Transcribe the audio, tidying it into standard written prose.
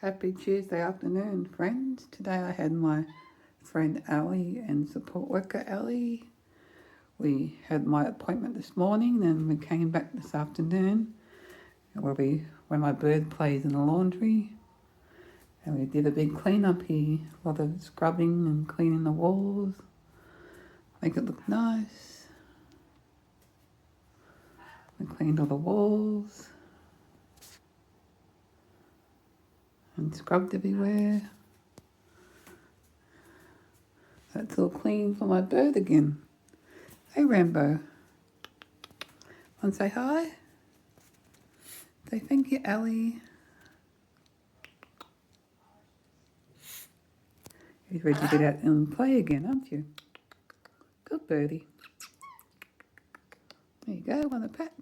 Happy Tuesday afternoon, friends. Today I had my friend Ali and support worker Ali. We had my appointment this morning, then we came back this afternoon where my bird plays in the laundry. And we did a big clean up here, a lot of scrubbing and cleaning the walls, make it look nice. We cleaned all the walls and scrubbed everywhere. That's all clean for my bird again. Hey Rambo, want to say hi? Say thank you, Ali. He's ready to get out and play again, aren't you? Good birdie. There you go, want a pat?